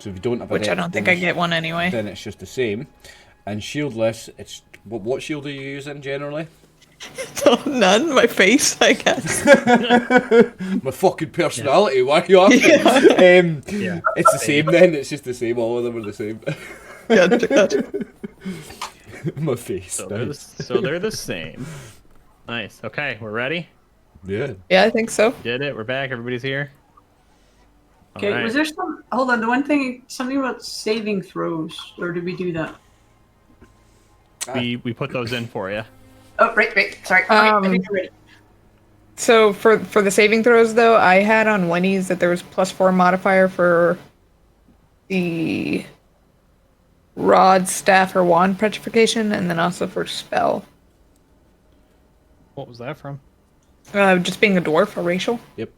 So if you don't have Which I don't think I get one anyway. then it's just the same. And shieldless, it's what shield are you using generally? Oh, none. My face, I guess. My fucking personality. Why are you asking? It's the same then. It's just the same. All of them are the same. Gotcha. My face. So they're the same. Nice. Okay, we're ready. Yeah. Yeah, I think so. Did it. We're back. Everybody's here. Okay, Alright. was there some... Hold on, the one thing... Something about saving throws, or did we do that? We put those in for you. Oh, right, sorry. Okay, I think I'm ready. So for the saving throws, though, I had on Winnie's that there was +4 modifier for the rod, staff, or wand petrification, and then also for spell. What was that from? Just being a dwarf, a racial. Yep.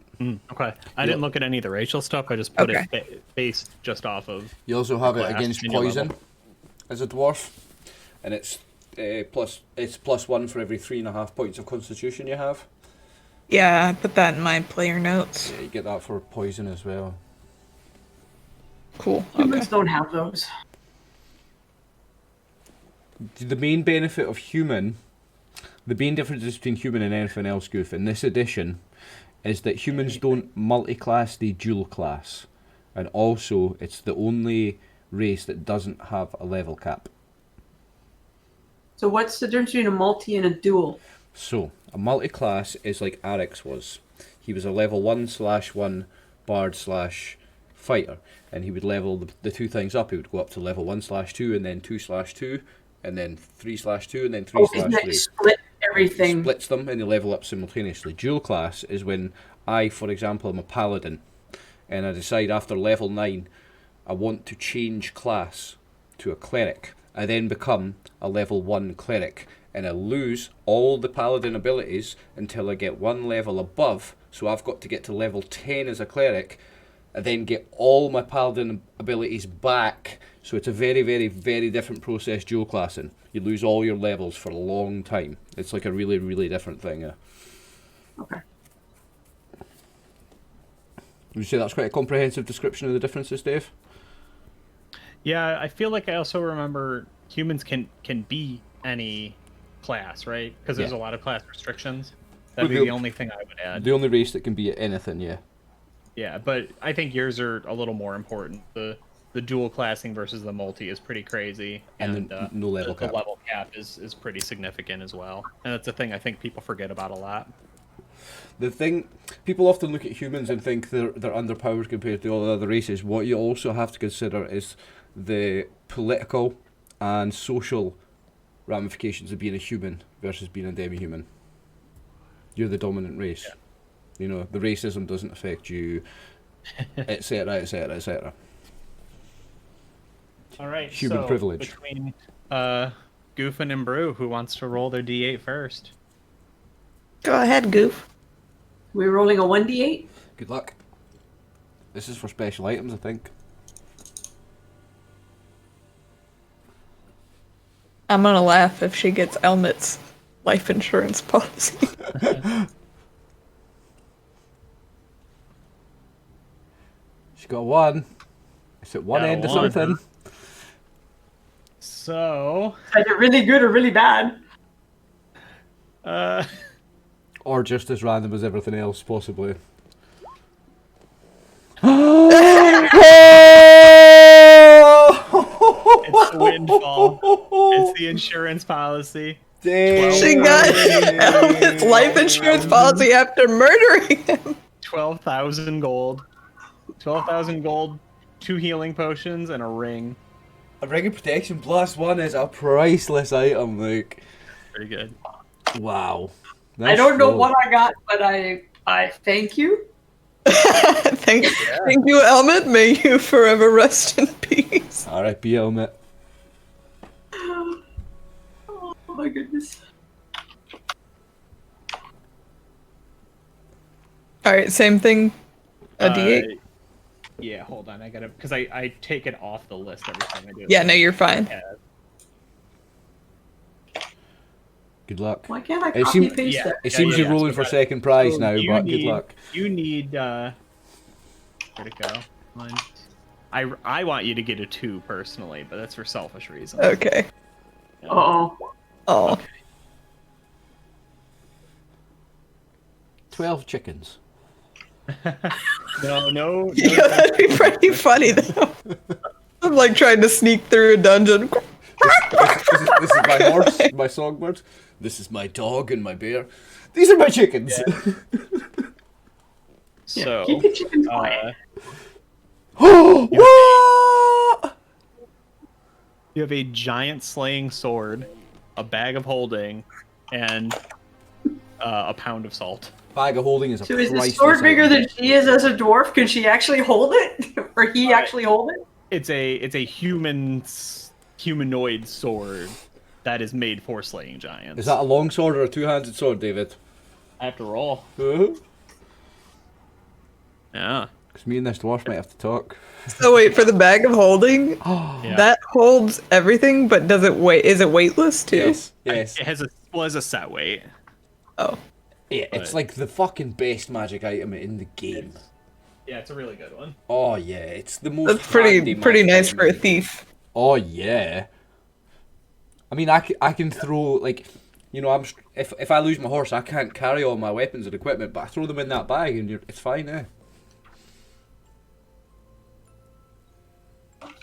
Okay. I didn't look at any of the racial stuff. I just put it based just off of. You also have it class against and your poison level. as a dwarf, and it's +1 for every 3.5 points of Constitution you have. Yeah, I put that in my player notes. Yeah, you get that for poison as well. Cool. Humans don't have those. The main benefit of human, the main difference between human and anything else, Goof, in this edition, is that humans don't multi-class, they dual class. And also, it's the only race that doesn't have a level cap. So what's the difference between a multi and a dual? So, a multi-class is like Rx was. He was a level 1/1 bard/fighter, and he would level the two things up. He would go up to level 1/2, and then 2/2, and then 3/2, and then 3/3. Split everything. Splits them and they level up simultaneously. Dual class is when I, for example, am a paladin, and I decide after level 9 I want to change class to a cleric. I then become a level 1 cleric, and I lose all the paladin abilities until I get one level above, so I've got to get to level 10 as a cleric, I then get all my paladin abilities back, so it's a very, very, very different process dual classing. You lose all your levels for a long time. It's like a really, really different thing. Okay. Would you say that's quite a comprehensive description of the differences, Dave? Yeah, I feel like I also remember humans can be any class, right? Because there's a lot of class restrictions. That'd be the only thing I would add. The only race that can be anything, yeah. Yeah, but I think yours are a little more important. The dual classing versus the multi is pretty crazy, And no level cap. The level cap is pretty significant as well, and that's a thing I think people forget about a lot. The thing, people often look at humans and think they're underpowered compared to all the other races. What you also have to consider is the political and social ramifications of being a human versus being a demi-human. You're the dominant race. Yeah. You know, the racism doesn't affect you, etc., etc., etc. All right, Human privilege. Between Goofin and Brew, who wants to roll their D8 first? Go ahead, Goof. We're rolling a 1d8? Good luck. This is for special items, I think. I'm gonna laugh if she gets Elmet's life insurance policy. She got one. It's at one Got a end of one. something. So, Is it really good or really bad? Or just as random as everything else, possibly. it's the windfall. It's the insurance policy. Damn. She got Elmet's life insurance policy after murdering him. 12,000 gold. 12,000 gold, 2 healing potions, and a ring. A ring of protection +1 is a priceless item, like. Pretty good. Wow. I don't know what I got, but I thank you. Thank you, Elmet. May you forever rest in peace. R.I.P. helmet. Oh my goodness. Alright, same thing. A D8? Yeah, hold on. I gotta, because I take it off the list every time I do it. Yeah, no, you're fine. Yeah. Good luck. Why can't I It copy seem- paste yeah. that? It seems you're rolling so for that- second prize so now, you but need- good luck. You need, where'd it go? 1, I want you to get a 2 personally, but that's for selfish reasons. Okay. Yeah. Uh-oh. Oh. 12 chickens. No. Yeah, that'd be pretty funny though. I'm like trying to sneak through a dungeon. This is my horse, my songbird. This is my dog and my bear. These are my chickens. So, keep the chickens quiet. What? you have a giant slaying sword, a bag of holding, and a pound of salt. Bag of holding is a So is the priceless sword bigger item. than she is as a dwarf? Can she actually hold it? Or he actually hold it? It's a humanoid sword that is made for slaying giants. Is that a long sword or a two-handed sword, David? I have to roll? Because Yeah. me and this dwarf might have to talk. So wait, for the bag of holding, Yeah. that holds everything, but does it weigh? Is it weightless too? Yes. It has a set weight. Oh. Yeah, it's like the fucking best magic item in the game. Yeah, it's a really good one. Oh yeah, it's the most. That's pretty handy magic nice item for a in the game. thief. Oh yeah. I mean, I can throw like, you know, if I lose my horse, I can't carry all my weapons and equipment, but I throw them in that bag and it's fine.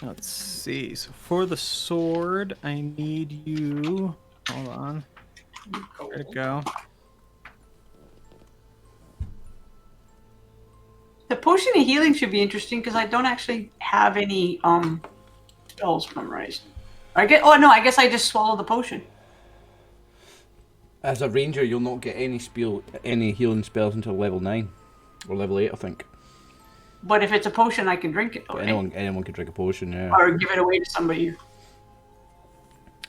Let's see. So for the sword, I need you. Hold on. Where'd it go? The potion of healing should be interesting because I don't actually have any spells memorized. I guess I just swallow the potion. As a ranger, you'll not get any healing spells until level 9 or level 8, I think. But if it's a potion, I can drink it. Though, But right? anyone can drink a potion, yeah. Or give it away to somebody.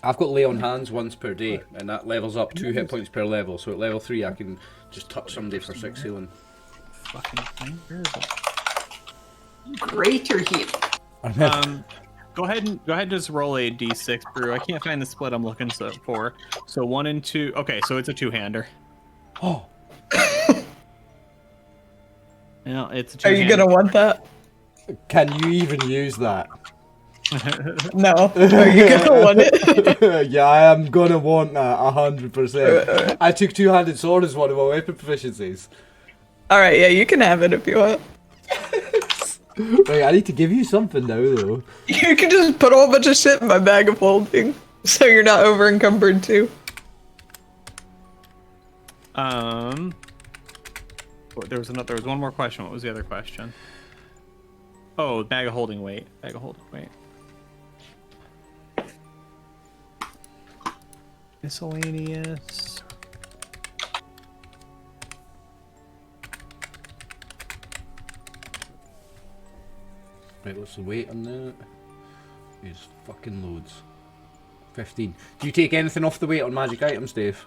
I've got lay on hands once per day, and that levels up 2 hit points per level. So at level 3, I can just touch somebody for 6 healing. Fucking thing. Where is it? Greater healing. Go ahead and just roll a d6 brew. I can't find the split I'm looking for. So 1 and 2. Okay, so it's a 2-hander. Oh, Yeah, it's a Are 2-hander. you gonna want that? can you even use that? No. Are you gonna want it? Yeah, I am gonna want that 100%. I took two-handed sword as one of my weapon proficiencies. All right, yeah, you can have it if you want. Right, I need to give you something now, though. You can just put a whole bunch of shit in my bag of holding, so you're not over encumbered too. There was one more question. What was the other question? Oh, bag of holding weight. Bag of holding weight. Miscellaneous. Right, what's the weight on that? It's fucking loads. 15. Do you take anything off the weight on magic items, Dave?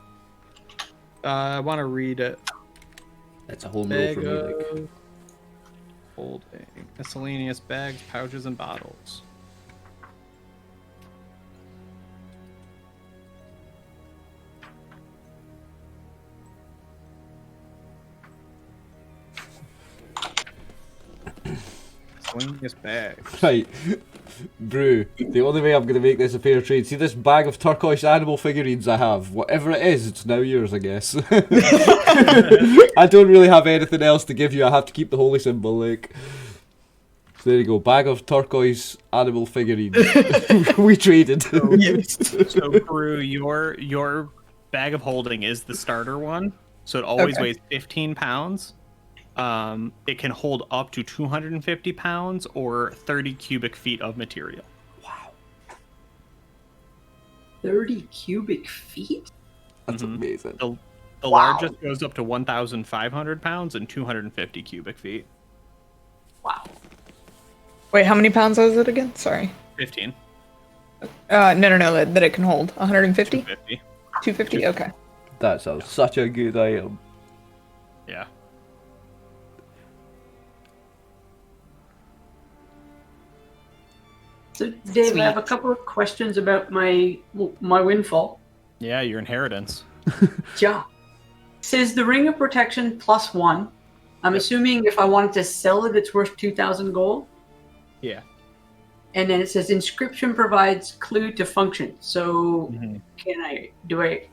I want to read it. It's a home rule for Bag me, like. of holding. Miscellaneous bags, pouches, and bottles. Miscellaneous bags. Right, Brew, the only way I'm going to make this a fair trade, see this bag of turquoise animal figurines I have, whatever it is, it's now yours, I guess. I don't really have anything else to give you, I have to keep the holy symbol, like. So there you go, bag of turquoise animal figurines. We traded. So, Brew, your bag of holding is the starter one, so it always weighs 15 pounds. It can hold up to 250 pounds or 30 cubic feet of material. Wow. 30 cubic feet? That's amazing. The Wow. largest goes up to 1,500 pounds and 250 cubic feet. Wow. Wait, how many pounds was it again? Sorry. 15. No, that it can hold. 150? 250. 250? Okay. That's such a good item. Yeah. So, Dave, I have a couple of questions about my windfall. Yeah, your inheritance. Yeah. Says the Ring of Protection +1. I'm assuming if I wanted to sell it, it's worth 2,000 gold. Yeah. and then it says inscription provides clue to function. So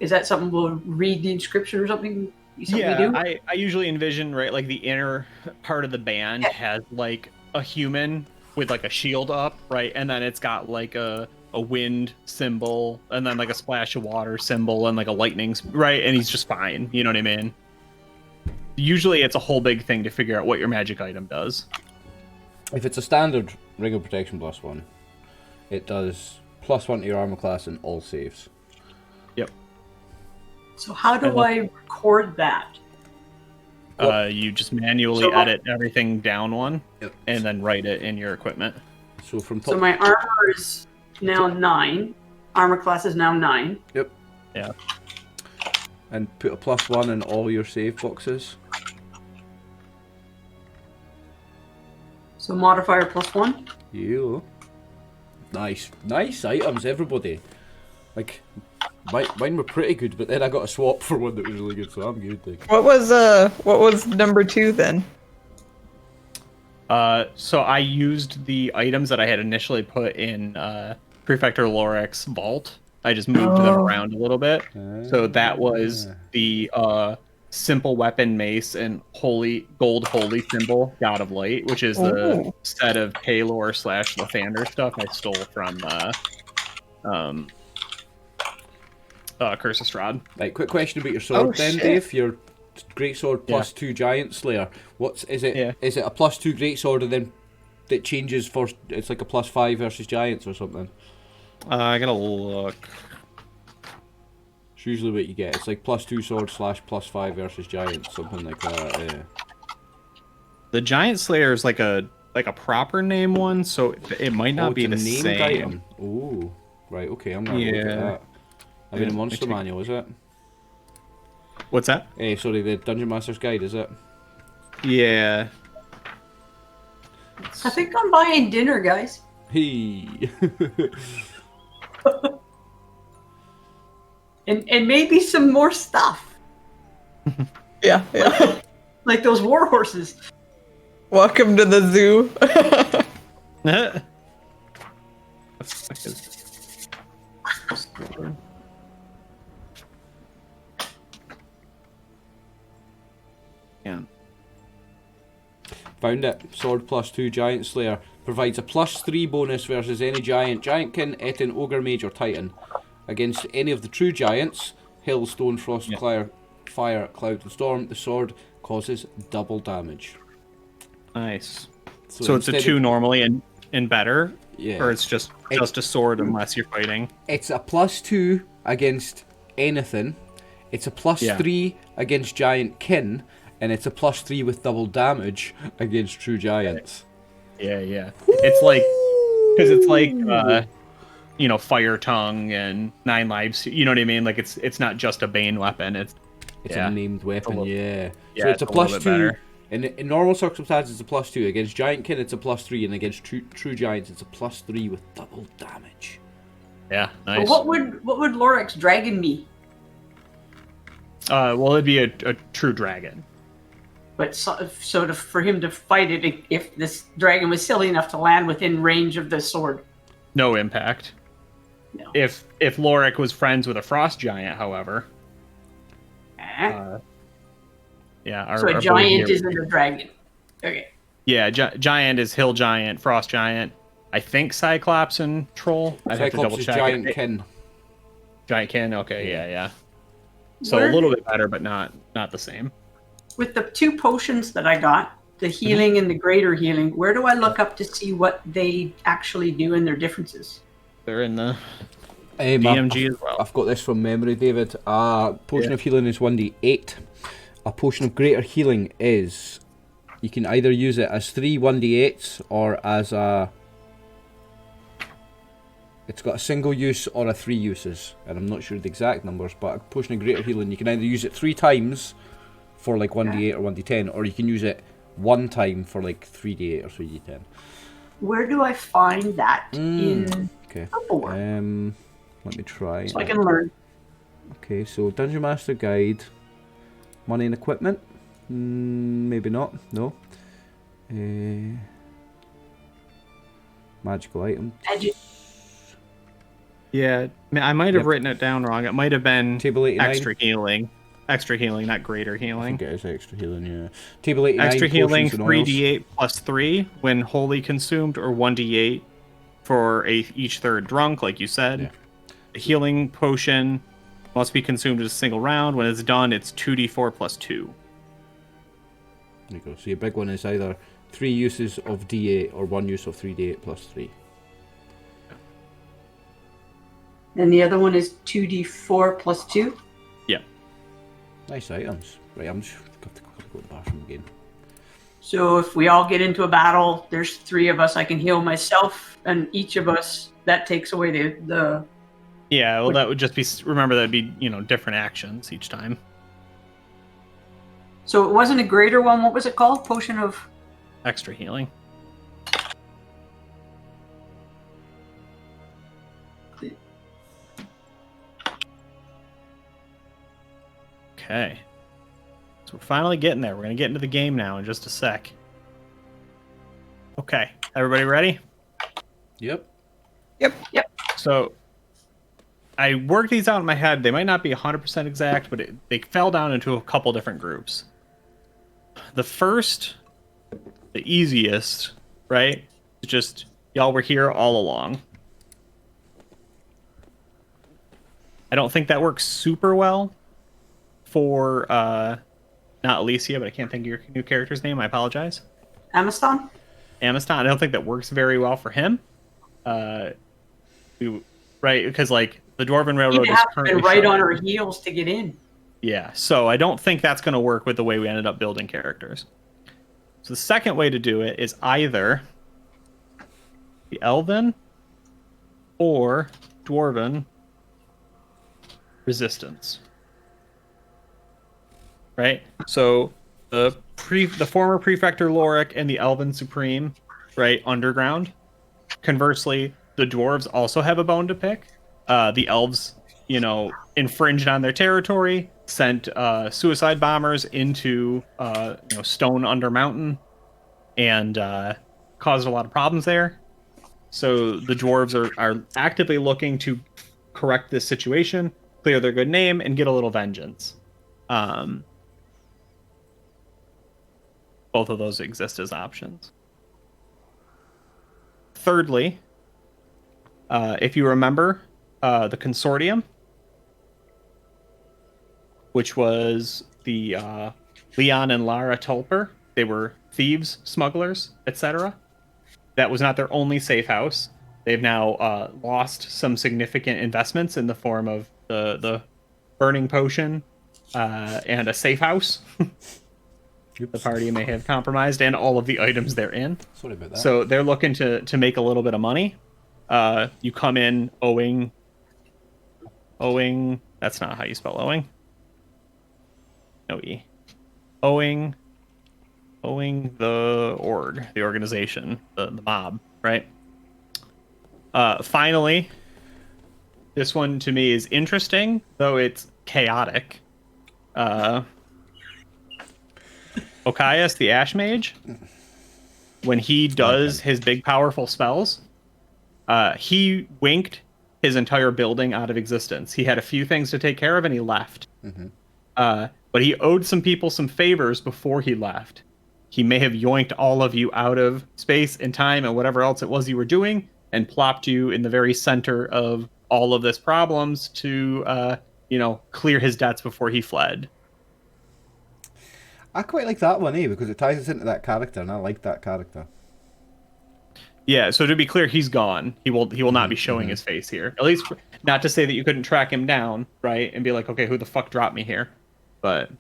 is that something we'll read the inscription or something? Yeah, we do? I usually envision, right, like the inner part of the band has like a human with like a shield up, right, and then it's got like a wind symbol, and then like a splash of water symbol, and like a lightning, right, and he's just fine. You know what I mean? Usually, it's a whole big thing to figure out what your magic item does. If it's a standard Ring of Protection +1, it does +1 to your armor class in all saves. Yep. So how do I record that? You just manually edit everything down one, and then write it in your equipment. So from top. So my armor is now 9. Armor class is now 9. Yep. Yeah. And put a +1 in all your save boxes. So modifier +1. Yeah. Nice items, everybody. Like, mine were pretty good, but then I got a swap for one that was really good, so I'm good. Like. What was number 2 then? So I used the items that I had initially put in Prefector Loric's vault. I just moved them around a little bit. So that was the simple weapon mace and gold holy symbol, God of Light, which is the set of Paylor / Lathander stuff I stole from Curse of Strahd. Right, quick question about your sword then, shit. Dave. Your greatsword +2 Giant Slayer. Is it a +2 greatsword and then it changes for it's like a +5 versus giants or something? I gotta look. It's usually what you get. It's like +2 sword / +5 versus giants, something like that. Yeah. The Giant Slayer is like a proper name one, so it might not be the named same. item. Oh, right. Okay, I'm gonna look at that. I mean, a monster manual, is it? What's that? Sorry, the Dungeon Master's Guide, is it? Yeah. I think I'm buying dinner, guys. Hey. And maybe some more stuff. Yeah. Like those war horses. Welcome to the zoo. Yeah. Found it. Sword +2 Giant Slayer. Provides a +3 bonus versus any giant, giantkin, etin, ogre, mage, or titan. Against any of the true giants, hail, stone, frost, fire, cloud, and storm, the sword causes double damage. Nice. So it's a 2 normally and better? Yeah. Or it's just a sword unless you're fighting? It's a +2 against anything. It's a +3 against giantkin. And it's a +3 with double damage against true giants. Yeah. It's like, because it's like, fire tongue and 9 lives. You know what I mean? Like it's not just a bane weapon. It's a named weapon. So it's a +2. In normal circumstances, it's a +2 against giantkin. It's a +3, and against true giants, it's a +3 with double damage. Yeah, nice. But what would Loric's dragon be? Well, it'd be a true dragon. But for him to fight it, if this dragon was silly enough to land within range of the sword. No impact. No. If Loric was friends with a frost giant, however. So a giant isn't a dragon. Okay. Yeah, giant is hill giant, frost giant. I think Cyclops and troll. I'd have to double check. Giantkin. Giantkin. Okay. Yeah. So a little bit better, but not the same. With the 2 potions that I got, the healing and the greater healing, where do I look up to see what they actually do and their differences? They're in the DMG as well. I've got this from memory, David. Potion of healing is 1d8. A potion of greater healing is... You can either use it as 3 1d8s or as a... It's got a single use or a 3 uses. And I'm not sure the exact numbers, but a potion of greater healing, you can either use it 3 times... for like 1d8 or 1d10, or you can use it 1 time for like 3d8 or 3d10. Where do I find that in Purple? Let me try. So I can learn. Okay, so Dungeon Master Guide, money and equipment. Maybe not. No. Magical item. Yeah, I might have Yep. written it down wrong. It might have been Table 89. extra healing. Extra healing, not greater I healing. think it is extra healing, yeah. Table 89, Extra healing, potions and oils. 3d8 plus 3 when wholly consumed, or 1d8 for each third drunk, like you said. Yeah. A healing potion must be consumed as a single round. When it's done, it's 2d4 plus 2. There you go. So your big one is either 3 uses of D8 or 1 use of 3d8 plus 3. And the other one is 2d4 plus 2. Yeah. Nice items. Right, I'm just got to go to the bathroom again. So if we all get into a battle, there's 3 of us. I can heal myself, and each of us, that takes away the Yeah, well, that would just be, remember, that'd be, different actions each time. So it wasn't a greater one. What was it called? Potion of... Extra healing. Okay. So we're finally getting there. We're going to get into the game now in just a sec. Okay. Everybody ready? Yep. Yep. So I worked these out in my head. They might not be 100% exact, but they fell down into a couple different groups. The first, the easiest, right? Is just y'all were here all along. I don't think that works super well for not Alicia, but I can't think of your new character's name. I apologize. Amastan? Amastan. I don't think that works very well for him. Right, because like the Dwarven Railroad You is have to currently be right shut. on our heels to get in. Yeah, so I don't think that's going to work with the way we ended up building characters. So the second way to do it is either the Elven or Dwarven resistance. Right? So the former Prefector Lorik and the Elven Supreme, right, underground. Conversely, the dwarves also have a bone to pick. The elves, infringed on their territory, sent suicide bombers into Stone Under Mountain, and caused a lot of problems there. So the dwarves are actively looking to correct this situation, clear their good name, and get a little vengeance. Both of those exist as options. Thirdly, if you remember, the Consortium, which was the Leon and Lara Tulper, they were thieves, smugglers, etc. That was not their only safe house. They've now lost some significant investments in the form of the burning potion and a safe house. The party may have compromised, and all of the items they're in. Sorry about that. So they're looking to make a little bit of money. You come in owing. That's not how you spell owing. No E. Owing the organization, the mob, right? Finally, this one to me is interesting, though it's chaotic. Okias, the Ash Mage, when he does his big powerful spells, he winked his entire building out of existence. He had a few things to take care of and he left. Mm-hmm. But he owed some people some favors before he left. He may have yoinked all of you out of space and time and whatever else it was you were doing and plopped you in the very center of all of this problems to, clear his debts before he fled. I quite like that one, because it ties us into that character, and I like that character. Yeah, so to be clear, he's gone. He will not be showing his face here. At least, not to say that you couldn't track him down, right? And be like, okay, who the fuck dropped me here? But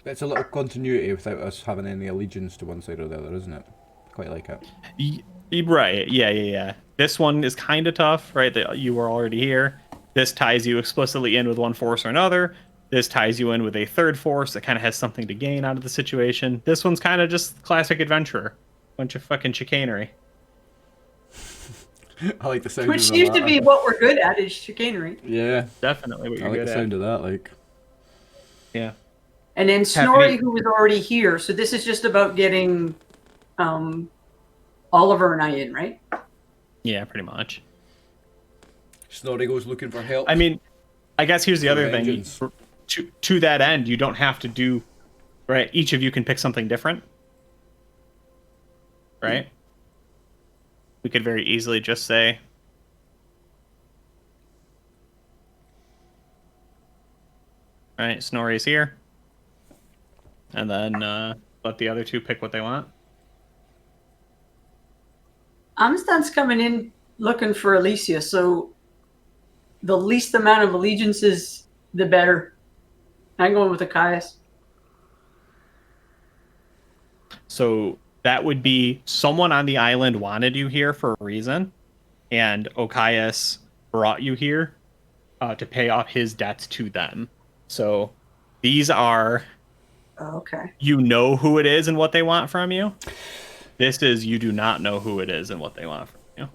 it's a little continuity without us having any allegiance to one side or the other, isn't it? Quite like it. Right, yeah. This one is kind of tough, right? That you were already here. This ties you explicitly in with one force or another. This ties you in with a third force that kind of has something to gain out of the situation. This one's kind of just classic adventurer. Bunch of fucking chicanery. I like the sound Which of that. seems to be what we're good at, is chicanery. Yeah. Definitely what I you're like good the at. sound of that, like. Yeah. And then Snorri, who was already here. So this is just about getting Oliver and I in, right? Yeah, pretty much. Snorri goes looking for help. I mean, I guess here's the For other vengeance. thing. To that end, you don't have to do, right? Each of you can pick something different, right? We could very easily just say, right, Snorri's here, and then let the other two pick what they want. Amastan's coming in looking for Alicia, so the least amount of allegiances, the better. I'm going with Achaeus. So that would be someone on the island wanted you here for a reason, and Okias brought you here to pay off his debts to them. So these are, Okay. you know who it is and what they want from you. This is, you do not know who it is and what they want from you.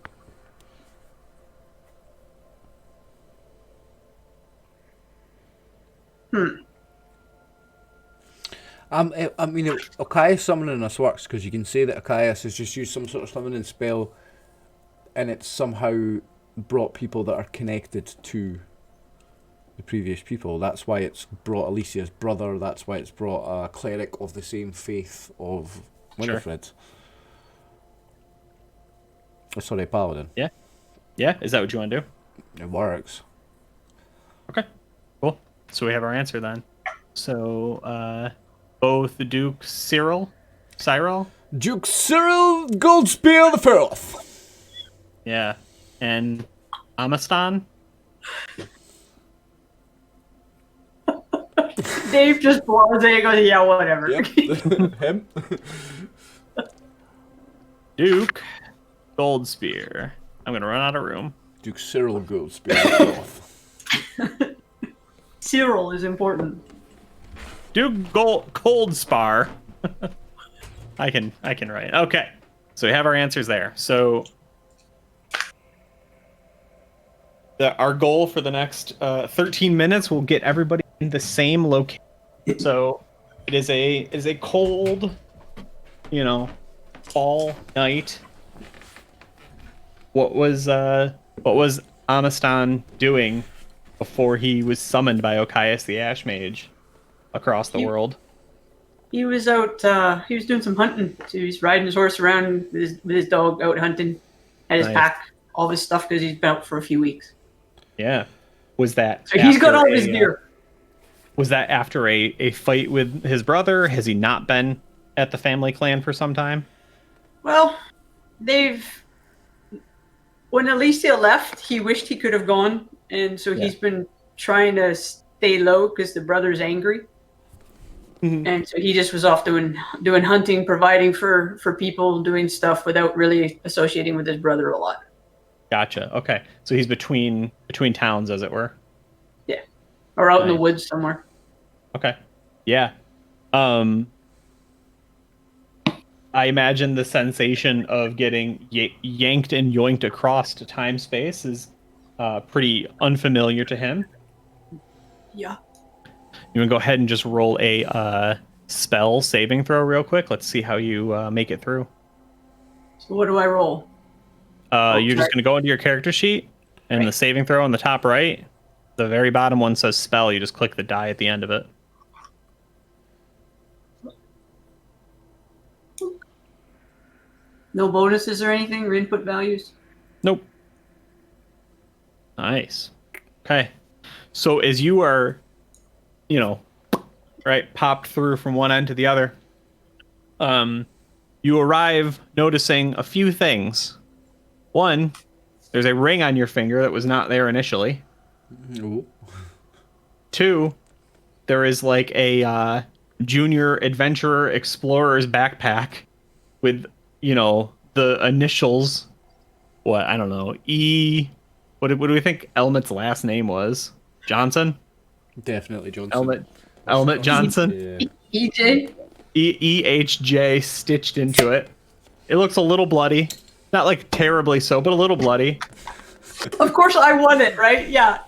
I mean, Achaeus summoning us works because you can say that Achaeus has just used some sort of summoning spell, and it's somehow brought people that are connected to the previous people. That's why it's brought Alicia's brother. That's why it's brought a cleric of the same faith of Winifred. Oh, sorry, paladin. Yeah. Yeah. Is that what you want to do? It works. Okay. Cool. So we have our answer then. So both Duke Cyril, Duke Cyril Goldspear the Fourth. yeah, and Amastan. Dave just blows it and goes, yeah, whatever. Yep. Him. Duke Goldspear. I'm gonna run out of room. Duke Cyril Goldspear the Fourth. Cyril is important. Duke Coldspar. I can write. Okay. So we have our answers there. So our goal for the next 13 minutes will get everybody in the same location. So it is a cold, fall night. What was Amastan doing before he was summoned by Okias the Ash Mage across the world? He was out, he was doing some hunting. So he was riding his horse around with his dog out hunting. Had his pack, all his stuff, because he's been out for a few weeks. Yeah. Was that... So he's got all his gear. Was that after a fight with his brother? Has he not been at the family clan for some time? Well, when Alicia left, he wished he could have gone. And so he's been trying to stay low because the brother's angry. Mm-hmm. And so he just was off doing hunting, providing for people, doing stuff without really associating with his brother a lot. Gotcha. Okay. So he's between towns, as it were. Yeah. Or out in the woods somewhere. Okay. Yeah. I imagine the sensation of getting yanked and yoinked across to time space is pretty unfamiliar to him. Yeah. You want to go ahead and just roll a spell saving throw real quick? Let's see how you make it through. So what do I roll? You're just going to go into your character sheet, and the saving throw on the top right, the very bottom one says spell. You just click the die at the end of it. No bonuses or anything, or input values? Nope. Nice. Okay. So as you are, popped through from one end to the other, you arrive noticing a few things. One, there's a ring on your finger that was not there initially. Ooh. Two, there is like a junior adventurer explorer's backpack with, the initials. What? I don't know. E. What do we think Elmet's last name was? Johnson? Definitely Johnson. Elmet Johnson? Yeah. EJ? EHJ stitched into it. It looks a little bloody. Not like terribly so, but a little bloody. Of course I won it, right? Yeah.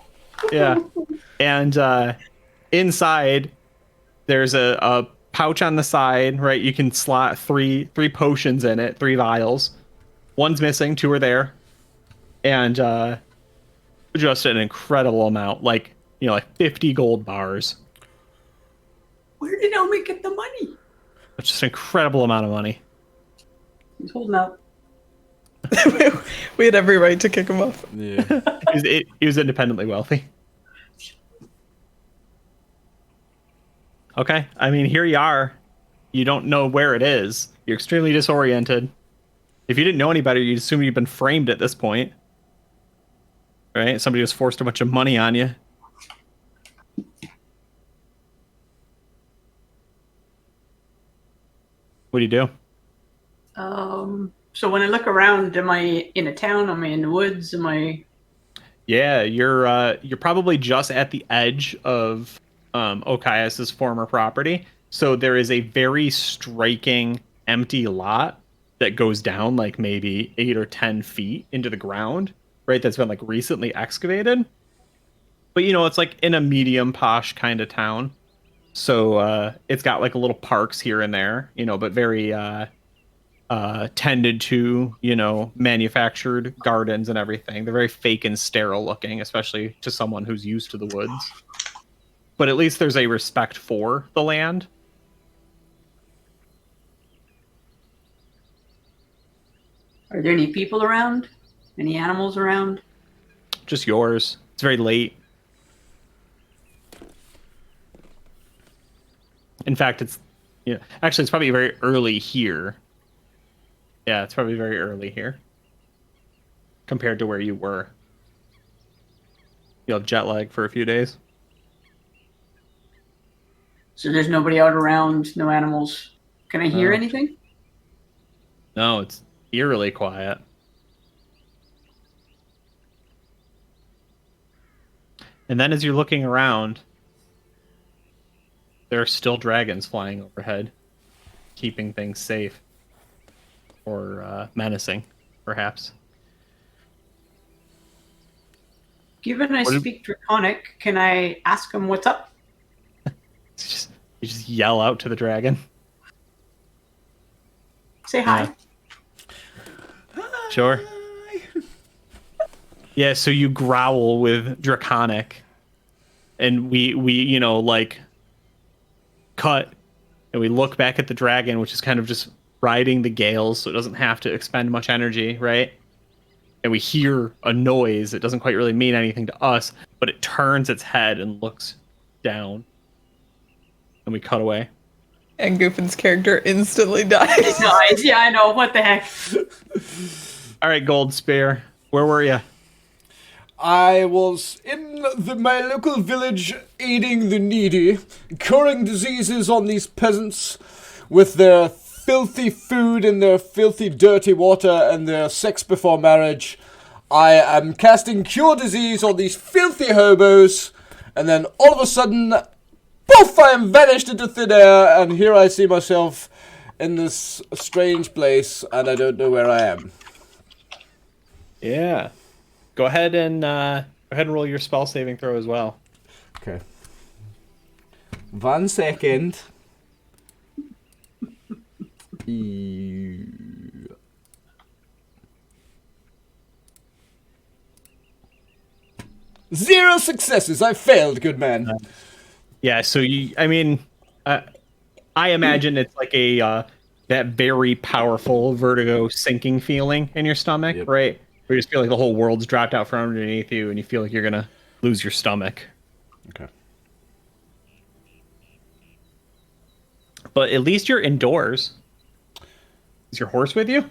Yeah. And inside, there's a pouch on the side, right? You can slot three potions in it, 3 vials. One's missing, 2 are there. And just an incredible amount, like 50 gold bars. Where did Elmi get the money? It's just an incredible amount of money. He's holding out. We had every right to kick him off. Yeah. He was independently wealthy. Okay, I mean, here you are. You don't know where it is. You're extremely disoriented. If you didn't know any better, you'd assume you've been framed at this point. Right? Somebody just forced a bunch of money on you. What do you do? So when I look around, am I in a town? Am I in the woods? Am I? Yeah, you're probably just at the edge of Okias's former property. So there is a very striking empty lot that goes down like maybe 8 or 10 feet into the ground, right? That's been like recently excavated. But it's like in a medium posh kind of town. So it's got like a little parks here and there, but very tended to, manufactured gardens and everything. They're very fake and sterile looking, especially to someone who's used to the woods. But at least there's a respect for the land. Are there any people around? Any animals around? Just yours. It's very late. In fact, actually, it's probably very early here. Yeah, it's probably very early here compared to where you were. You'll have jet lag for a few days. So there's nobody out around, no animals. Can I hear anything? No, it's eerily quiet. And then as you're looking around, there are still dragons flying overhead, keeping things safe. Or menacing, perhaps. Given I speak Draconic, can I ask him what's up? You just yell out to the dragon. Say hi. Sure. Yeah, so you growl with Draconic, and we cut, and we look back at the dragon, which is kind of just riding the gales, so it doesn't have to expend much energy, right? And we hear a noise. It doesn't quite really mean anything to us, but it turns its head and looks down. And we cut away. And Goofin's character instantly dies. Nice. Yeah, I know. What the heck? All right, Gold Spear. Where were you? I was in my local village aiding the needy, curing diseases on these peasants with their filthy food and their filthy dirty water and their sex before marriage. I am casting cure disease on these filthy hobos, and then all of a sudden, poof, I am vanished into thin air, and here I see myself in this strange place, and I don't know where I am. Yeah. Go ahead and roll your spell saving throw as well. Okay. 1 second. 0 successes. I failed, good man. Yeah. So I imagine it's like that very powerful vertigo sinking feeling in your stomach, Yep. right? Where you just feel like the whole world's dropped out from underneath you, and you feel like you're gonna lose your stomach. Okay. But at least you're indoors. Is your horse with you?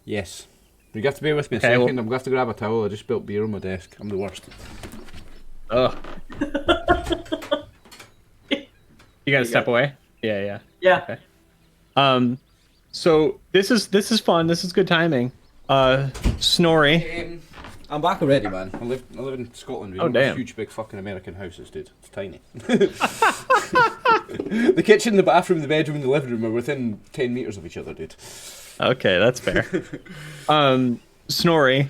Yes. You have to bear with me a Okay, second. well- I'm going to have to grab a towel. I just spilled beer on my desk. I'm the worst. Ugh. You gotta step away? Yeah. Yeah. Okay. So this is fun. This is good timing. Snorri. I'm back already, man. I live in Scotland. We Oh, don't have damn. huge, big fucking American houses, dude. It's tiny. The kitchen, the bathroom, the bedroom, and the living room are within 10 meters of each other, dude. Okay, that's fair. Snorri,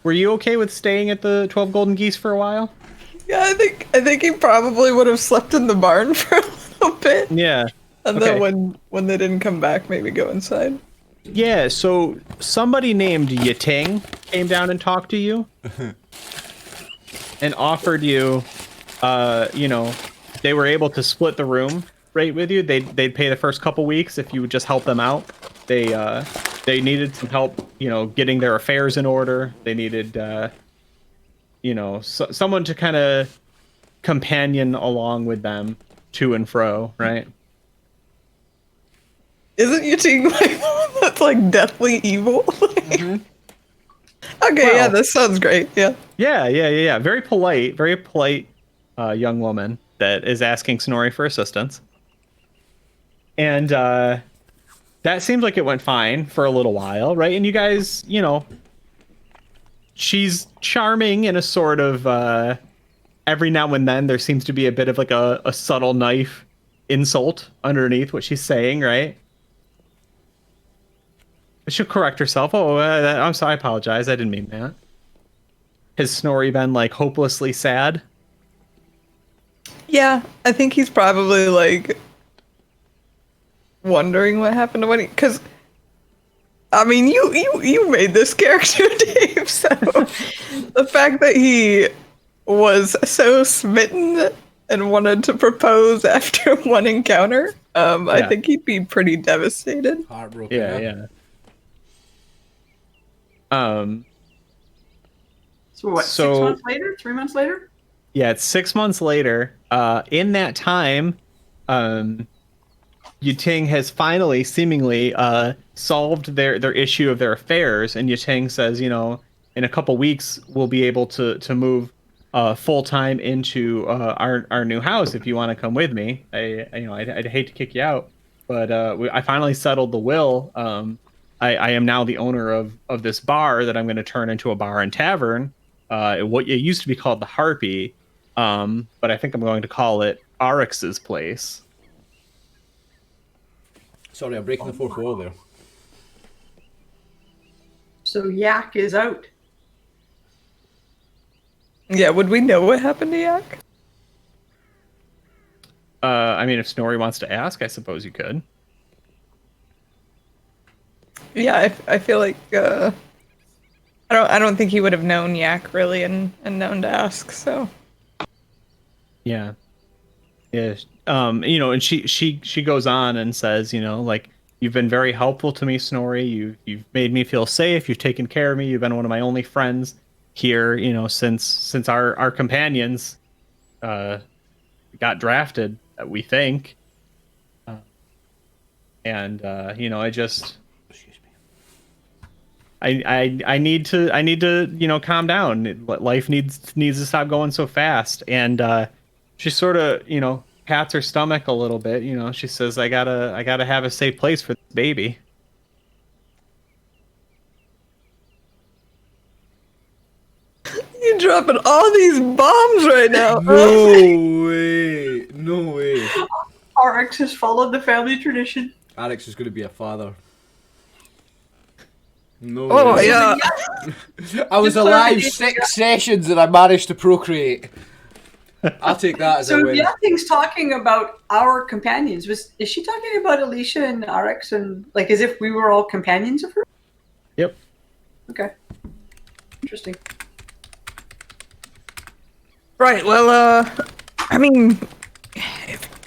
were you okay with staying at the 12 Golden Geese for a while? Yeah, I think he probably would have slept in the barn for a little bit. Yeah. And Okay. then when they didn't come back, maybe go inside. Yeah, so somebody named Yating came down and talked to you and offered you, they were able to split the room rate with you. They'd pay the first couple weeks if you would just help them out. They needed some help, getting their affairs in order. They needed, someone to kind of companion along with them to and fro, right? Isn't Yating like the one that's like deathly evil? Okay, Well- this sounds great. Yeah. Yeah. Very polite young woman that is asking Snorri for assistance. And that seems like it went fine for a little while, right? And you guys, she's charming in a sort of every now and then there seems to be a bit of like a subtle knife insult underneath what she's saying, right? She'll correct herself. I'm sorry, I apologize. I didn't mean that. Has Snorri been like hopelessly sad? Yeah, I think he's probably like wondering what happened to Wendy. Because, I mean, you made this character, Dave. So the fact that he was so smitten and wanted to propose after one encounter, I think he'd be pretty devastated. Heartbroken. Yeah. So what? 6 months later? 3 months later? Yeah, it's 6 months later. In that time, Yuting has finally, seemingly, solved their issue of their affairs, and Yuting says, in a couple weeks we'll be able to move full time into our new house if you want to come with me. I'd hate to kick you out, but I finally settled the will. I am now the owner of this bar that I'm going to turn into a bar and tavern. What it used to be called the Harpy, but I think I'm going to call it Rx's Place. Sorry, I'm breaking the fourth wall there. So Yak is out. Yeah, would we know what happened to Yak? I mean, if Snorri wants to ask, I suppose you could. Yeah, I feel like I don't think he would have known Yak really and known to ask. So Yeah. And she goes on and says, like, you've been very helpful to me, Snorri. You've made me feel safe. You've taken care of me. You've been one of my only friends here, since our companions got drafted, we think. I just Excuse me. I need to calm down. Life needs to stop going so fast. And she sort of pats her stomach a little bit. She says, I gotta have a safe place for this baby. you're dropping all these bombs right now. No way. Rx has followed the family tradition. Alex is going to be a father. No Oh way. yeah. I was alive 6 sessions and I managed to procreate. I'll take that as a So win. Yating's talking about our companions. Is she talking about Alicia and Rx and like as if we were all companions of her? Yep. Okay. Interesting. Right. Well, I mean,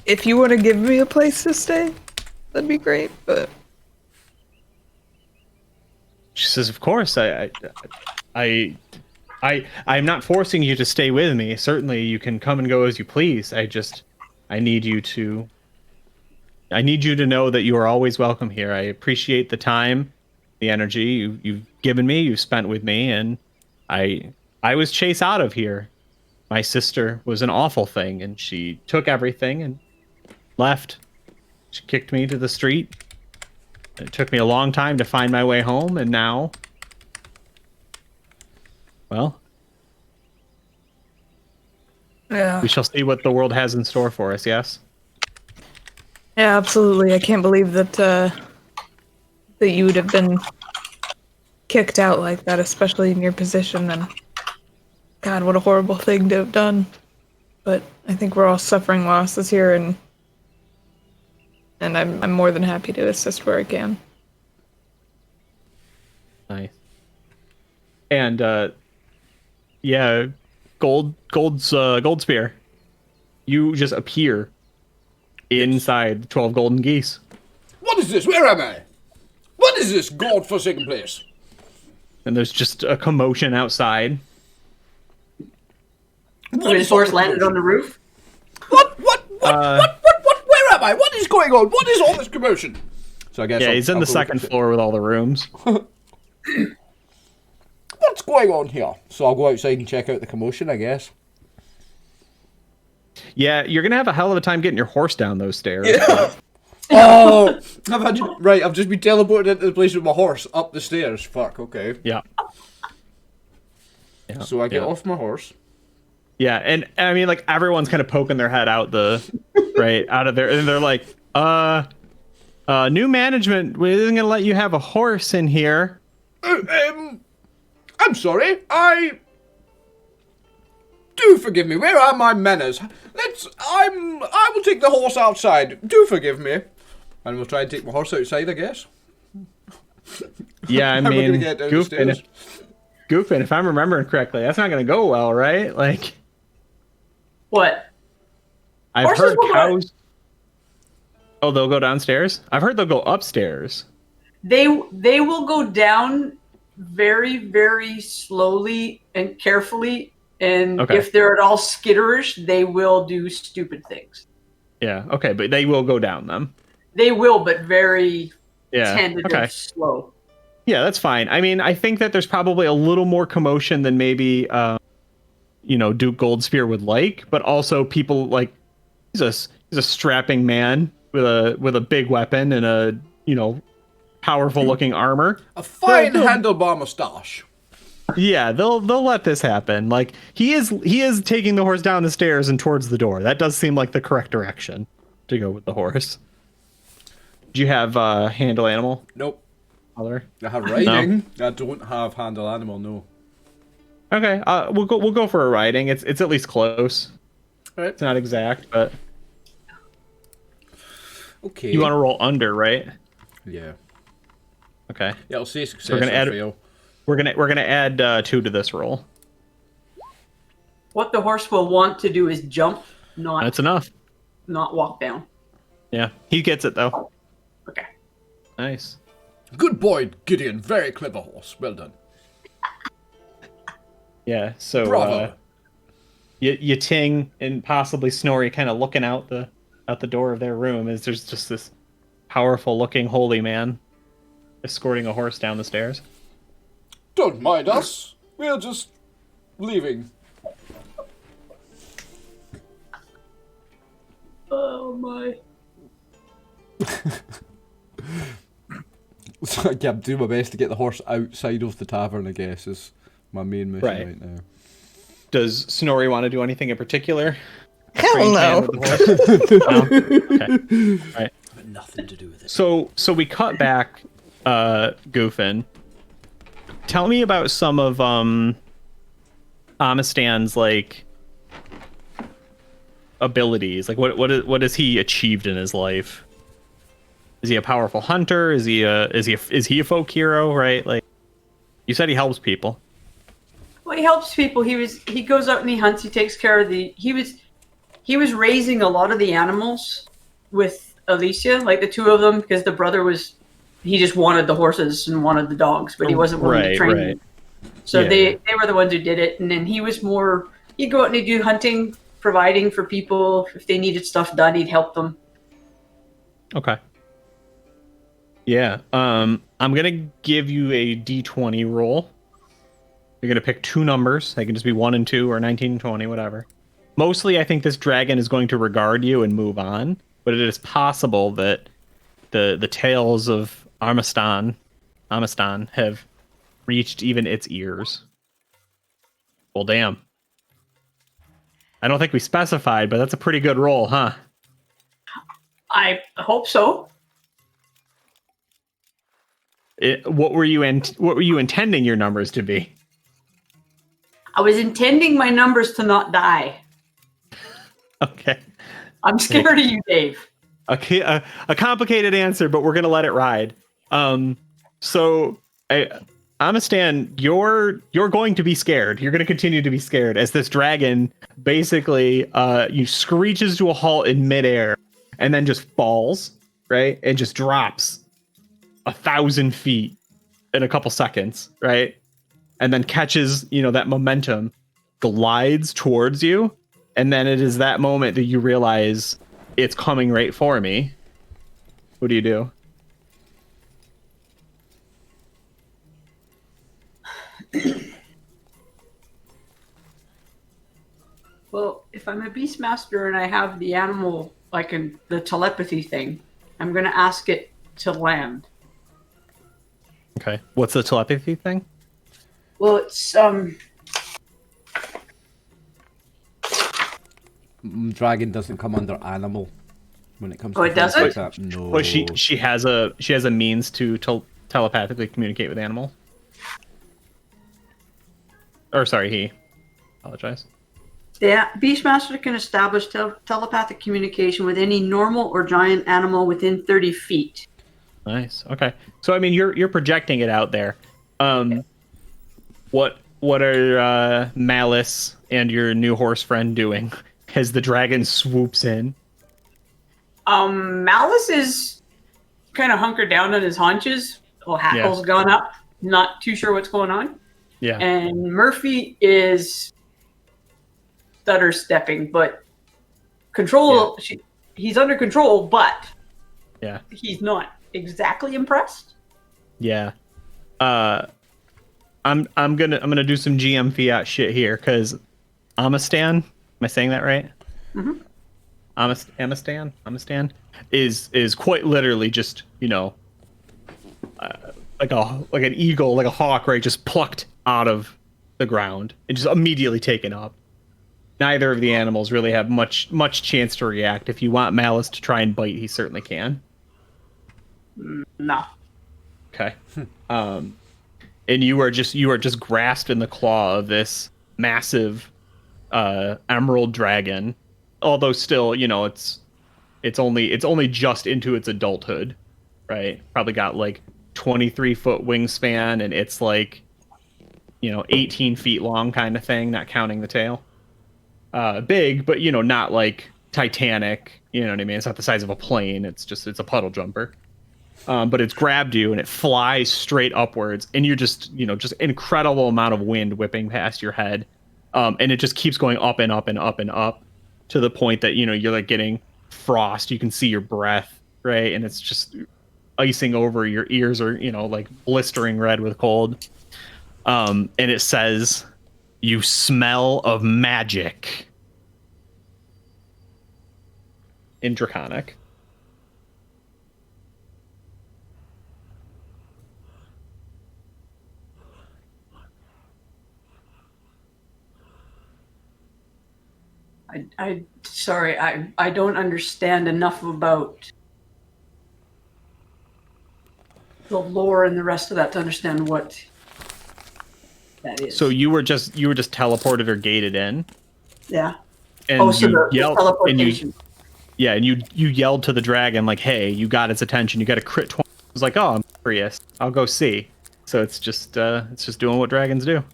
if you want to give me a place to stay, that'd be great. But She says, of course, I'm not forcing you to stay with me. Certainly you can come and go as you please. I need you to know that you are always welcome here. I appreciate the time, the energy you've given me, you've spent with me, and I was chased out of here. My sister was an awful thing, and she took everything and left. She kicked me to the street. It took me a long time to find my way home, and now, well, yeah, we shall see what the world has in store for us, yes? yeah, absolutely. I can't believe that that you would have been kicked out like that, especially in your position. And God, what a horrible thing to have done. But I think we're all suffering losses here, and and I'm more than happy to assist where I can. Nice. And gold spear. You just appear inside the 12 golden geese. What is this? Where am I? What is this godforsaken place? And there's just a commotion outside. His horse landed on the roof. What? Where am I? What is going on? What is all this commotion? So I guess he's in the second floor with all the rooms. What's going on here? So I'll go outside and check out the commotion, I guess. Yeah, you're gonna have a hell of a time getting your horse down those stairs. Yeah. Oh, I've just been teleported into the place with my horse up the stairs. Fuck. Okay. Yeah. So I get off my horse. Yeah, and I mean, like, everyone's kind of poking their head out out of there, and they're like, new management isn't gonna let you have a horse in here. I'm sorry. Do forgive me. Where are my manners? I will take the horse outside. Do forgive me. And we'll try and take my horse outside, I guess. Yeah, I mean, Goofin, if I'm remembering correctly, that's not gonna go well, right? Like, what? I've Horses heard cows. Oh, they'll go downstairs? I've heard they'll go upstairs. They will go down very, very slowly and carefully, and if they're at all skitterish, they will do stupid things. Yeah, okay, but they will go down them. They will, but very tentative, slow. Yeah, that's fine. I mean, I think that there's probably a little more commotion than maybe, Duke Goldspear would like, but also people like he's a strapping man with a big weapon and a powerful looking armor, a fine handlebar mustache. Yeah, they'll let this happen. Like he is taking the horse down the stairs and towards the door. That does seem like the correct direction to go with the horse. Do you have handle animal? Nope. Other? I have riding. No. I don't have handle animal. No. Okay, we'll go for a riding. It's at least close. All right. It's not exact, but okay. You want to roll under, right? Yeah. Okay. Yeah, I'll say success. So we're gonna add. Fail. We're gonna add 2 to this roll. What the horse will want to do is jump, not. That's enough. Not walk down. Yeah, he gets it though. Okay. Nice. Good boy, Gideon. Very clever horse. Well done. Yeah. So you Ting and possibly Snorri kind of looking out the door of their room as there's just this powerful looking holy man escorting a horse down the stairs. Don't mind us. We're just leaving. Oh my. So, yeah, I'm doing my best to get the horse outside of the tavern, I guess, is my main mission right now. Does Snorri want to do anything in particular? Hell no. No? Okay. Right. But nothing to do with it. So we cut back, Goofin. Tell me about some of Amastan's like abilities. Like what has he achieved in his life? Is he a powerful hunter? Is he a folk hero? Right? Like you said, he helps people. Well, he helps people. He goes out and he hunts. He takes care of he was raising a lot of the animals with Alicia, like the 2 of them, because the brother he just wanted the horses and wanted the dogs, but he wasn't willing to train them. So they were the ones who did it. And then he'd go out and he'd do hunting, providing for people. If they needed stuff done, he'd help them. Okay. Yeah. I'm going to give you a D20 roll. You're going to pick 2 numbers. They can just be 1 and 2 or 19 and 20, whatever. Mostly, I think this dragon is going to regard you and move on, but it is possible that the tales of Amastan have reached even its ears. Well, damn. I don't think we specified, but that's a pretty good roll, huh? I hope so. What were you intending your numbers to be? I was intending my numbers to not die. Okay. I'm scared of you, Dave. a complicated answer, but we're gonna let it ride. Amastan, you're going to be scared. You're going to continue to be scared as this dragon basically you screeches to a halt in midair and then just falls, right? And just drops 1,000 feet in a couple seconds, right? And then catches, that momentum, glides towards you, and then it is that moment that you realize it's coming right for me. What do you do? Well, if I'm a Beastmaster and I have the animal, like in the telepathy thing, I'm going to ask it to land. Okay. What's the telepathy thing? Well, it's, Dragon doesn't come under animal when it comes Oh, to it things doesn't? like that. No. Well, she has a means to telepathically communicate with animals. Or sorry, he. Apologize. the Beastmaster can establish telepathic communication with any normal or giant animal within 30 feet. Nice. Okay. So I mean, you're projecting it out there. What are Malice and your new horse friend doing as the dragon swoops in? Malice is kind of hunkered down on his haunches. Well, Hackle's gone up. Not too sure what's going on. Yeah. And Murphy is stutter stepping, but control. Yeah. He's under control, but Yeah. he's not exactly impressed. Yeah. I'm gonna do some GM fiat shit here because Amastan, am I saying that right? Mm-hmm. Amastan is quite literally just like an eagle, like a hawk, right? Just plucked out of the ground and just immediately taken up. Neither of the animals really have much chance to react. If you want Malice to try and bite, he certainly can. No. Okay. And you are just grasped in the claw of this massive emerald dragon. Although still, it's only just into its adulthood, right? Probably got like 23-foot wingspan, and it's like 18 feet long kind of thing, not counting the tail. Big, but not like Titanic, you know what I mean? It's not the size of a plane, it's a puddle jumper. But it's grabbed you and it flies straight upwards, and you're just incredible amount of wind whipping past your head. And it just keeps going up and up and up and up to the point that you're like getting frost. You can see your breath, right? And it's just icing over. Your ears are like blistering red with cold. And it says, "You smell of magic," in Draconic. Sorry, I don't understand enough about the lore and the rest of that to understand what that is. So you were just teleported or gated in. Yeah. And so you the yelled, teleportation. and you yelled to the dragon like, "Hey, you got its attention. You got a crit 20." It was like, "Oh, I'm curious. I'll go see." So it's just doing what dragons do.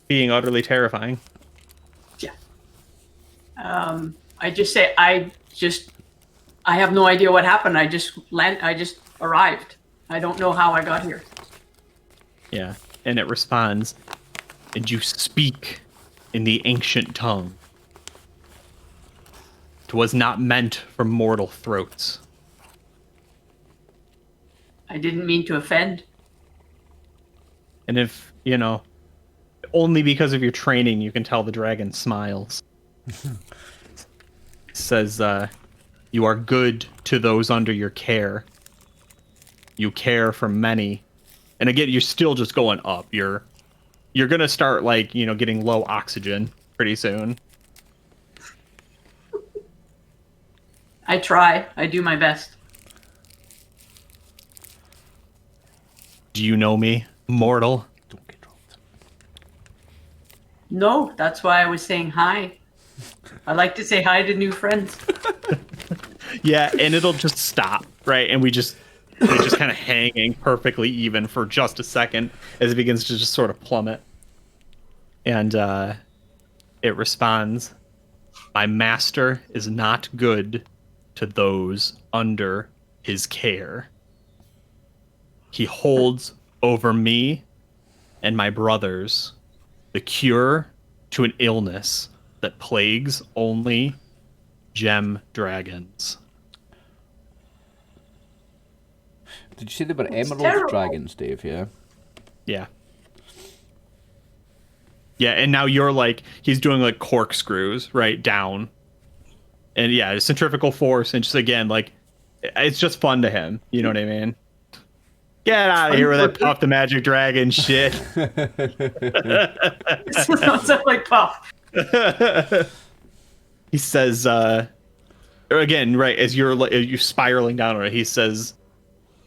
Being utterly terrifying. Yeah. I just say I have no idea what happened. I just arrived. I don't know how I got here. Yeah, and it responds, "And you speak in the ancient tongue. 'Twas not meant for mortal throats." I didn't mean to offend. And if, only because of your training, you can tell the dragon smiles. Says, "You are good to those under your care. You care for many." And again, you're still just going up. You're gonna start getting low oxygen pretty soon. I try. I do my best. Do you know me, mortal? Don't get dropped. No, that's why I was saying hi. I like to say hi to new friends. Yeah, and it'll just stop, right? And we're just kind of hanging perfectly even for just a second as it begins to just sort of plummet. And it responds, "My master is not good to those under his care. He holds over me and my brothers the cure to an illness that plagues only gem dragons." Did you say they were It's emerald terrible. dragons, Dave? Yeah. Yeah. Yeah, and now you're like, he's doing like corkscrews, right, down. And yeah, centrifugal force, and just again, like, it's just fun to him. You know what I mean? Get out of here with that Puff the Magic Dragon shit. Sounds like Puff. He says, again, right, as you're spiraling down on it, he says,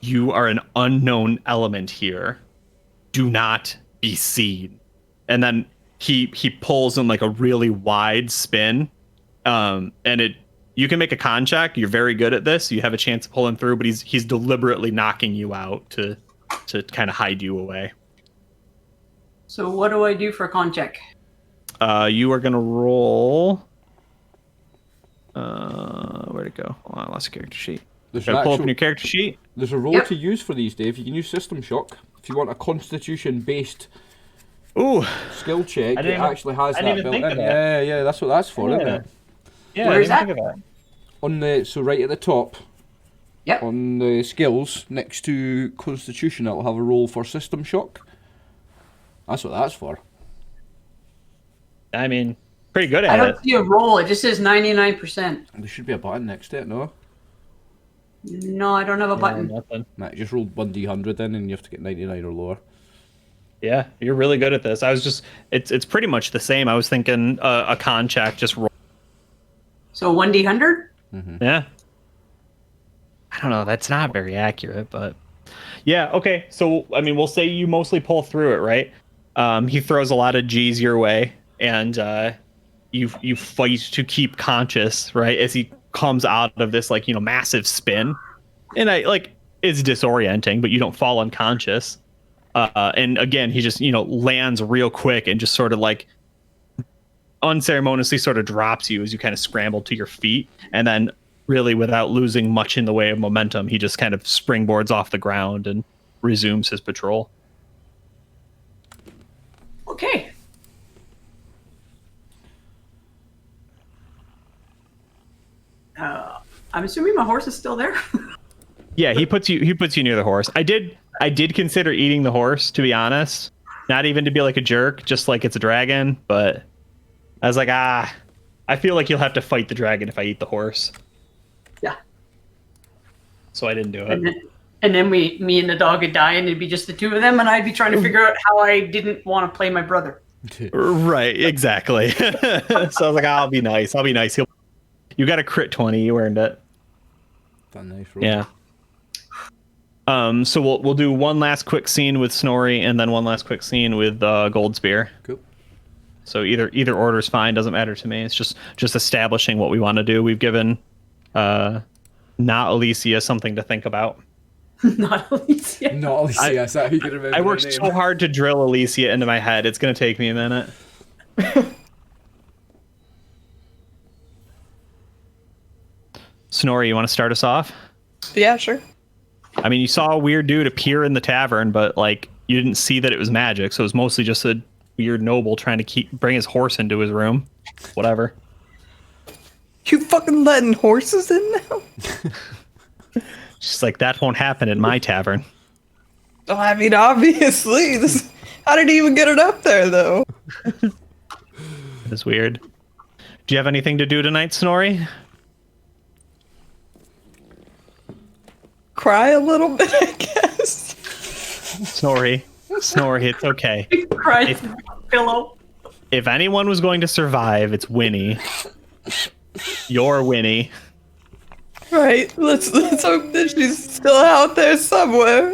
"You are an unknown element here. Do not be seen." And then he pulls in like a really wide spin, and you can make a con check. You're very good at this. You have a chance to pull him through, but he's deliberately knocking you out to kind of hide you away. So what do I do for a con check? You are gonna roll. Where'd it go? Oh, I lost a character sheet. There's Gotta an pull actual- up your character sheet. There's a roll Yep. to use for these, Dave. You can use System Shock. If you want a Constitution-based Ooh, skill check, I it didn't even- actually has I that didn't even built think in. of that. Yeah, that's what that's for, isn't it? yeah. Where's I didn't that? think of that. On the right at the top, Yep. on the skills next to Constitution, it'll have a roll for System Shock. That's what that's for. I mean, pretty good I at don't it. see a roll. It just says 99%. There should be a button next to it, no? No, I don't have a button. Nothing. Nah, you just roll 1d100 in and you have to get 99 or lower. Yeah, you're really good at this. I was just, it's pretty much the same. I was thinking a con check, just roll. So 1d100? Yeah. I don't know. That's not very accurate, but yeah. Okay. So, I mean, we'll say you mostly pull through it, right? He throws a lot of G's your way, and you fight to keep conscious, right? As he comes out of this, like, massive spin, and it's disorienting, but you don't fall unconscious. And again, he just, lands real quick and just sort of like unceremoniously sort of drops you as you kind of scramble to your feet, and then really without losing much in the way of momentum, he just kind of springboards off the ground and resumes his patrol. Okay. I'm assuming my horse is still there. Yeah, he puts you near the horse. I did consider eating the horse, to be honest. Not even to be like a jerk, just like it's a dragon, but I was like, I feel like you'll have to fight the dragon if I eat the horse. Yeah. So I didn't do it. And then me and the dog would die, and it'd be just the two of them, and I'd be trying to figure out how I didn't want to play my brother. Right, exactly. So I was like, I'll be nice. You got a crit 20, you earned it. That's a nice roll. Yeah. So we'll do one last quick scene with Snorri, and then one last quick scene with Goldspear. Cool. So either order's fine, doesn't matter to me. It's just establishing what we want to do. We've given not Alicia something to think about. Not Alicia. Not Alicia, is that who you can remember I worked her name? so hard to drill Alicia into my head. It's gonna take me a minute. Snorri, you want to start us off? Yeah, sure. I mean, you saw a weird dude appear in the tavern, but like you didn't see that it was magic, so it was mostly just a weird noble trying to bring his horse into his room. Whatever. You fucking letting horses in now? Just like, that won't happen in my tavern. Oh, I mean, obviously. How did he even get it up there, though? It's weird. Do you have anything to do tonight, Snorri? Cry a little bit, I guess. Snorri, it's okay. Cries pillow. If anyone was going to survive, it's Winnie. You're Winnie. Right. Let's hope that she's still out there somewhere.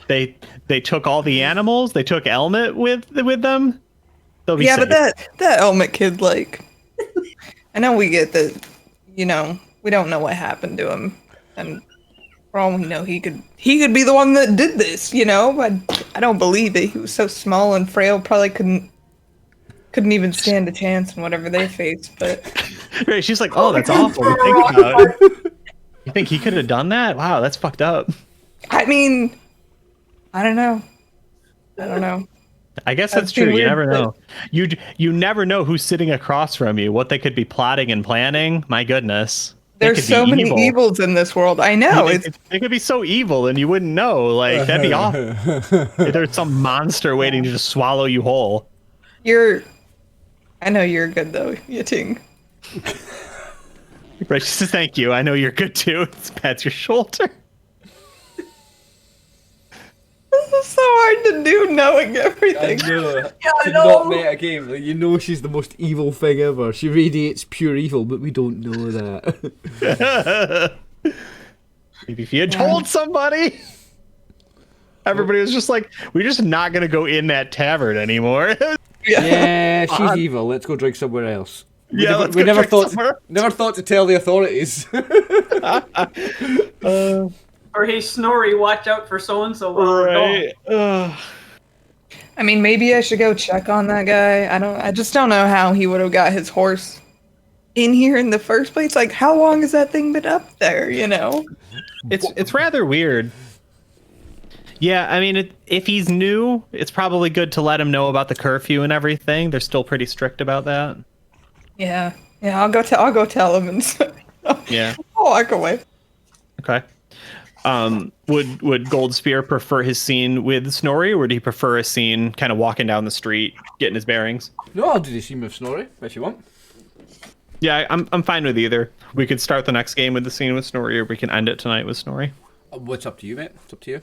They took all the animals. They took Elmet with them. They'll be Yeah, safe. but that Elmet kid, like, I know we get that, we don't know what happened to him, and for all we know, he could be the one that did this, you know. But I don't believe it. He was so small and frail, probably couldn't even stand a chance in whatever they faced. But Right, she's like, oh, that's awful to think about. You think he could have done that? Wow, that's fucked up. I mean, I don't know. I guess that's true. You never know. You never know who's sitting across from you, what they could be plotting and planning. My goodness. There's so many evils in this world. I know. They could be so evil and you wouldn't know. Like, that'd be awful. There's some monster waiting to just swallow you whole. I know you're good, though, Yating. Right, she says, thank you. I know you're good, too. Pats your shoulder. This is so hard to do, knowing everything. I know. Yeah, I To know. not meta game, like, you know she's the most evil thing ever. She radiates pure evil, but we don't know that. Maybe if you had told somebody. Everybody was just like, we're just not going to go in that tavern anymore. Yeah, she's evil. Let's go drink somewhere else. We never thought to tell the authorities. Or hey, Snorri, watch out for so and so. Right. I mean, maybe I should go check on that guy. I just don't know how he would have got his horse in here in the first place. Like, how long has that thing been up there, you know? It's rather weird. Yeah, I mean, if he's new, it's probably good to let him know about the curfew and everything. They're still pretty strict about that. Yeah. I'll go tell him and Yeah. I'll walk away. Okay. Would Goldspear prefer his scene with Snorri, or would he prefer a scene kind of walking down the street, getting his bearings? No, I'll do the scene with Snorri if you want. Yeah, I'm fine with either. We could start the next game with the scene with Snorri, or we can end it tonight with Snorri. What's up to you, mate? It's up to you.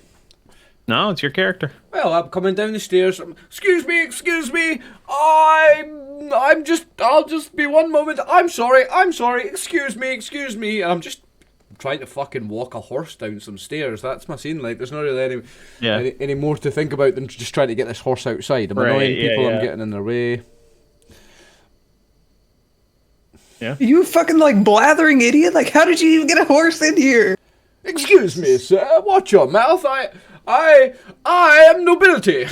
No, it's your character. Well, I'm coming down the stairs. Excuse me. I'll just be one moment. I'm sorry. Excuse me. I'm just trying to fucking walk a horse down some stairs. That's my scene. Like, there's not really any more to think about than just trying to get this horse outside. I'm annoying people. I'm getting in their way. Yeah. You fucking like blathering idiot. Like, how did you even get a horse in here? Excuse me, sir. Watch your mouth. I am nobility.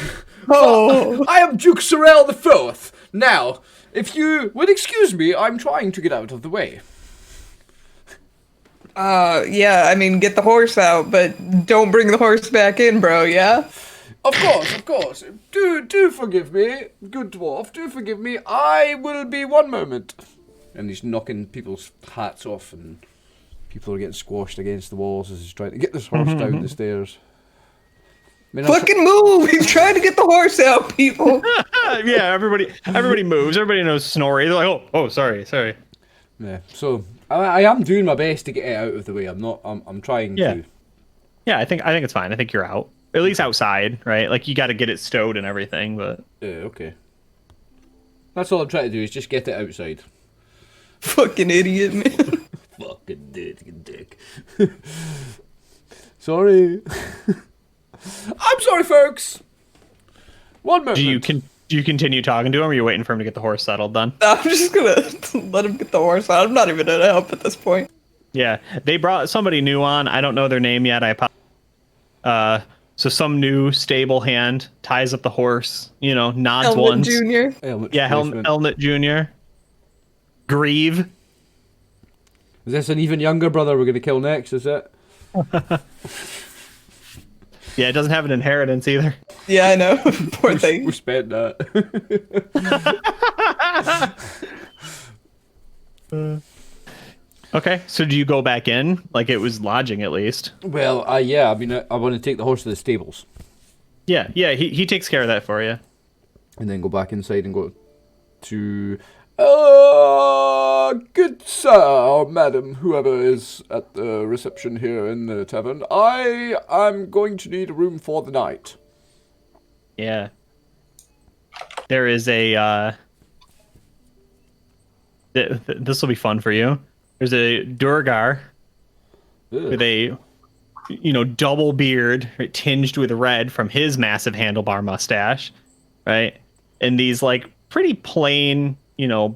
Oh. I am Duke Sorrel the Fourth. Now, if you would excuse me, I'm trying to get out of the way. Yeah, I mean, get the horse out, but don't bring the horse back in, bro, yeah? Of course. Do forgive me, good dwarf, do forgive me. I will be one moment. And he's knocking people's hats off, and people are getting squashed against the walls as he's trying to get this horse down the stairs. Fucking move! He's trying to get the horse out, people. Yeah, everybody moves. Everybody knows Snorri. They're like, oh, sorry. Yeah. So I am doing my best to get it out of the way. I'm trying to. Yeah, I think it's fine. I think you're out. At least outside, right? Like, you got to get it stowed and everything, but Okay. That's all I'm trying to do is just get it outside. Fucking idiot, man. Fucking dick. Sorry. I'm sorry, folks. One moment. do you continue talking to him, or are you waiting for him to get the horse settled then? I'm just gonna let him get the horse out. I'm not even gonna help at this point. Yeah, they brought somebody new on. I don't know their name yet. So some new stable hand ties up the horse, nods Helmet once. Jr. Helmet Jr. Grieve. Is this an even younger brother we're going to kill next, is it? Yeah, it doesn't have an inheritance either. Yeah, I know. Poor thing. We spent that. Okay, so do you go back in? Like, it was lodging at least. Well, I want to take the horse to the stables. Yeah, he takes care of that for you. And then go back inside and go to... good sir, or madam, whoever is at the reception here in the tavern. I am going to need a room for the night. Yeah. There is a, this will be fun for you. There's a Durgar with a, double beard, right, tinged with red from his massive handlebar mustache, right? And these, like, pretty plain,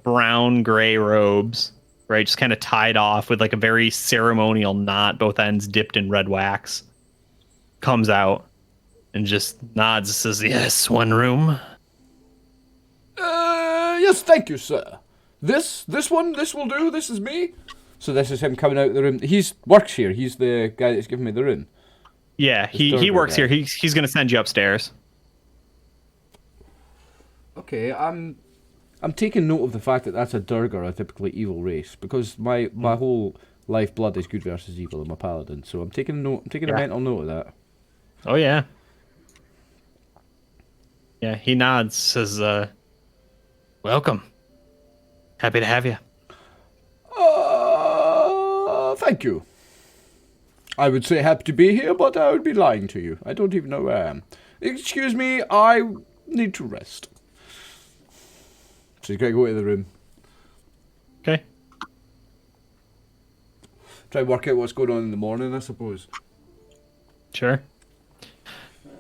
brown gray robes, right? Just kind of tied off with like a very ceremonial knot, both ends dipped in red wax. Comes out and just nods and says, "Yes, one room." Yes, thank you, sir. This one, this will do. This is me. So this is him coming out of the room. He's works here. He's the guy that's giving me the room. Yeah, he works here. He's going to send you upstairs. Okay, I'm taking note of the fact that that's a Durgar, a typically evil race, because my whole lifeblood is good versus evil. I'm a paladin, so I'm taking a mental note of that. Oh yeah. Yeah, he nods, says, "Welcome. Happy to have you." Thank you. I would say happy to be here, but I would be lying to you. I don't even know where I am. Excuse me, I need to rest. So he's going to go to the room. Okay. Try and work out what's going on in the morning, I suppose. Sure.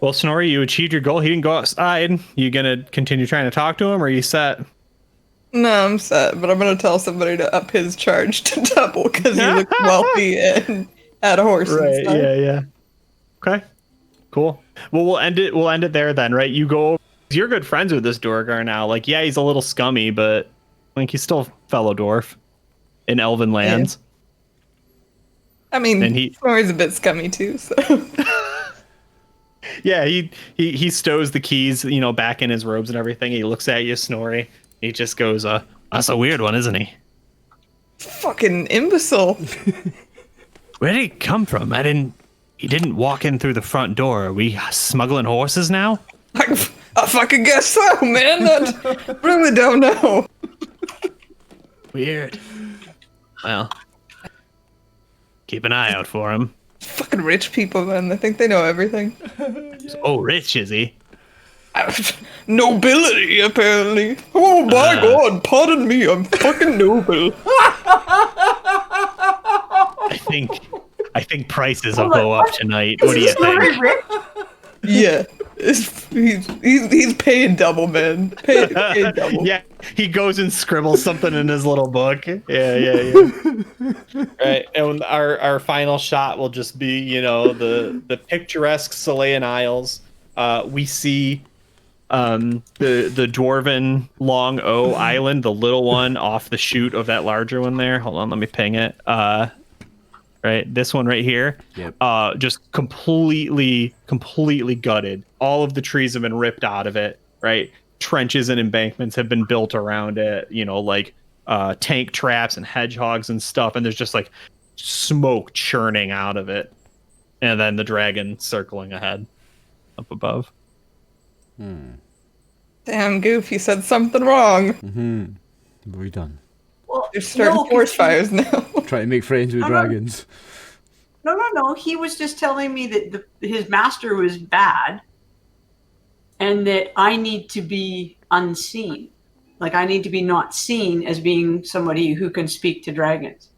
Well, Snorri, you achieved your goal. He didn't go outside. You gonna continue trying to talk to him, or are you set? No, I'm set, but I'm gonna tell somebody to up his charge to double because he looks wealthy and had a horse. Right. And stuff. Yeah. Okay. Cool. Well, we'll end it there then, right? You go. You're good friends with this Dorgar now. Like, yeah, he's a little scummy, but like he's still a fellow dwarf in Elven lands. Yeah. I mean, and Snorri's a bit scummy too, so. Yeah, he stows the keys, back in his robes and everything. He looks at you, Snorri. He just goes, "That's a weird one, isn't he?" Fucking imbecile. Where did he come from? He didn't walk in through the front door. Are we smuggling horses now? I fucking guess so, man. I really don't know. Weird. Well, keep an eye out for him. Fucking rich people, man. They think they know everything. Oh, rich, is he? Nobility, apparently. Oh my god, pardon me, I'm fucking noble. I think prices will go up tonight. What do you think? Yeah. He's paying double, man. Paying double. Yeah, he goes and scribbles something in his little book. Yeah. Right, and our final shot will just be, the picturesque Selayan Isles. We see the dwarven Long O Island, the little one off the chute of that larger one there. Hold on, let me ping it. Right, this one right here. Yep. Just completely gutted. All of the trees have been ripped out of it. Right, trenches and embankments have been built around it. Like tank traps and hedgehogs and stuff. And there's just like smoke churning out of it. And then the dragon circling ahead up above. Damn, Goof, you said something wrong. What have we done? Well, You're starting forest fires now. Try to make friends with dragons. No. He was just telling me that his master was bad, and that I need to be unseen. Like, I need to be not seen as being somebody who can speak to dragons.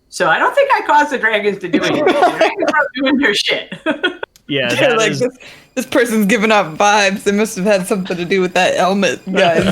So I don't think I caused the dragons to do anything. The dragons are doing their shit. Yeah, They're like, this person's giving off vibes. They must have had something to do with that helmet, guys.